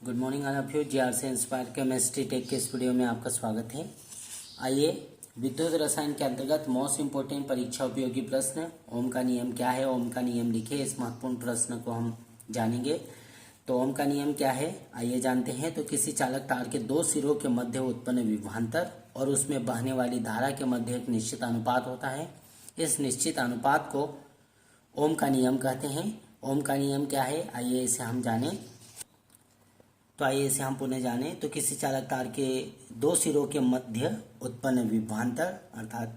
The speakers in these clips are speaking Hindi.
Good morning all of you. GR से इंस्पायर केमिस्ट्री टेक के इस वीडियो में आपका स्वागत है। आइए विद्युत रसायन के अंतर्गत मोस्ट इम्पोर्टेंट परीक्षा उपयोगी प्रश्न ओम का नियम क्या है, ओम का नियम लिखे, इस महत्वपूर्ण प्रश्न को हम जानेंगे। तो ओम का नियम क्या है आइए जानते हैं। तो किसी चालक तार के दो सिरों के मध्य उत्पन्न विभवांतर और उसमें बहने वाली धारा के मध्य एक निश्चित अनुपात होता है। इस निश्चित अनुपात को ओम का नियम कहते हैं। ओम का नियम क्या है आइए इसे हम जानें। तो आइए इसे हम पुनः जाने। तो किसी चालक तार के दो सिरों के मध्य उत्पन्न विभवांतर अर्थात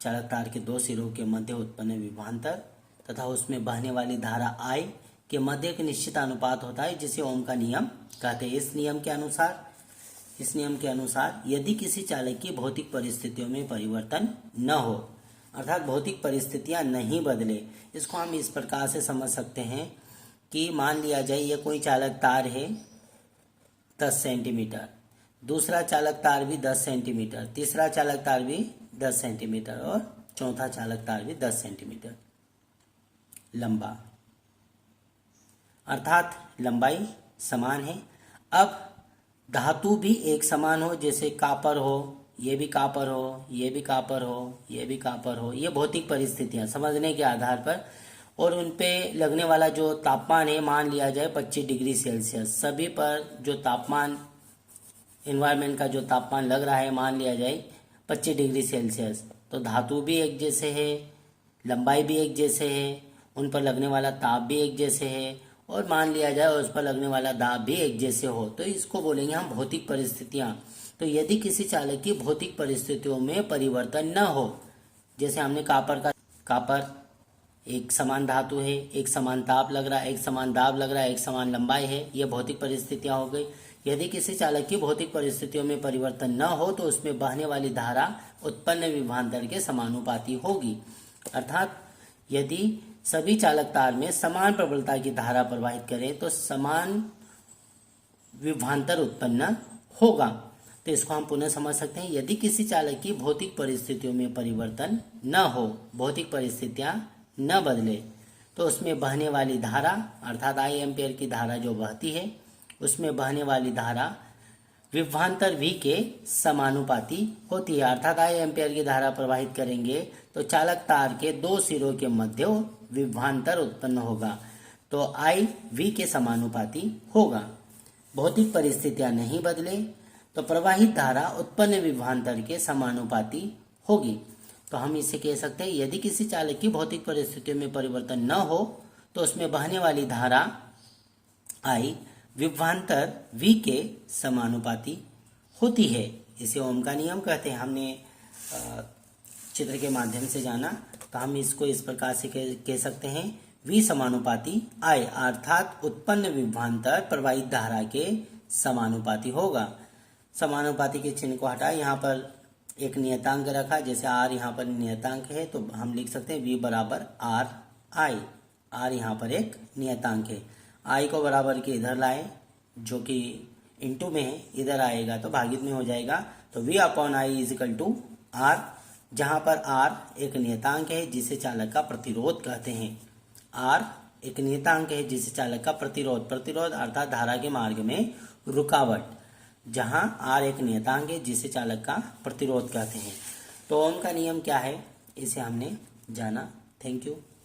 चालक तार के दो सिरों के मध्य उत्पन्न विभवांतर तथा उसमें बहने वाली धारा I के मध्य एक निश्चित अनुपात होता है जिसे ओम का नियम कहते हैं। इस नियम के अनुसार यदि किसी चालक की भौतिक परिस्थितियों में परिवर्तन न हो अर्थात भौतिक परिस्थितियां नहीं बदले, इसको हम इस प्रकार से समझ सकते हैं कि मान लिया जाए ये कोई चालक तार है 10 सेंटीमीटर, दूसरा चालक तार भी 10 सेंटीमीटर, तीसरा चालक तार भी 10 सेंटीमीटर और चौथा चालक तार भी 10 सेंटीमीटर लंबा, अर्थात लंबाई समान है। अब धातु भी एक समान हो, जैसे कापर हो, ये भी कापर हो, ये भी कापर हो, ये भी कापर हो, ये भौतिक परिस्थितियां समझने के आधार पर, और उन पे लगने वाला जो तापमान है मान लिया जाए 25 डिग्री सेल्सियस। सभी पर जो तापमान एनवायरनमेंट का जो तापमान लग रहा है मान लिया जाए 25 डिग्री सेल्सियस। तो धातु भी एक जैसे है, लंबाई भी एक जैसे है, उन पर लगने वाला ताप भी एक जैसे है और मान लिया जाए उस पर लगने वाला दाब भी एक जैसे हो, तो इसको बोलेंगे हम भौतिक परिस्थितियां। तो यदि किसी चालक की भौतिक परिस्थितियों में परिवर्तन न हो, जैसे हमने कापर एक समान धातु है, एक समान ताप लग रहा है, एक समान दाब लग रहा है, एक समान लंबाई है, ये भौतिक परिस्थितियां हो गई। यदि किसी चालक की भौतिक परिस्थितियों में परिवर्तन न हो तो उसमें बहने वाली धारा उत्पन्न विभवांतर के समानुपाती होगी, अर्थात यदि सभी चालक तार में समान प्रबलता की धारा प्रवाहित करें तो समान विभवांतर उत्पन्न होगा। तो इसको हम पुनः समझ सकते हैं। यदि किसी चालक की भौतिक परिस्थितियों में परिवर्तन न हो, भौतिक परिस्थितियां न बदले, तो उसमें बहने वाली धारा अर्थात I एम्पियर की धारा जो बहती है उसमें बहने वाली धारा विभवांतर V के समानुपाती होती है, अर्थात I एम्पियर की धारा प्रवाहित करेंगे तो चालक तार के दो सिरों के मध्य विभवांतर उत्पन्न होगा, तो I V के समानुपाती होगा। भौतिक परिस्थितियां नहीं बदले तो प्रवाहित धारा उत्पन्न विभवांतर के समानुपाती होगी। तो हम इसे कह सकते हैं यदि किसी चालक की भौतिक परिस्थितियों में परिवर्तन न हो तो उसमें बहने वाली धारा I विभवांतर V के समानुपाती होती है। इसे ओम का नियम कहते हैं। हमने चित्र के माध्यम से जाना, तो हम इसको इस प्रकार से कह सकते हैं V समानुपाती I, अर्थात उत्पन्न विभवांतर प्रवाहित धारा के समानुपाती होगा। समानुपाती के चिन्ह को हटाए, यहाँ पर एक नियतांक रखा, जैसे R यहाँ पर नियतांक है तो हम लिख सकते हैं V बराबर R I। R यहाँ पर एक नियतांक है। I को बराबर के इधर लाए जो कि इंटू में है, इधर आएगा तो भागित में हो जाएगा। तो V upon I is equal to R, जहाँ पर R एक नियतांक है जिसे चालक का प्रतिरोध कहते हैं। R एक नियतांक है जिसे चालक का प्रतिरोध अर्थात धारा के मार्ग में रुकावट, जहां R एक नियतांक है जिसे चालक का प्रतिरोध कहते हैं। तो ओम का नियम क्या है इसे हमने जाना। Thank you.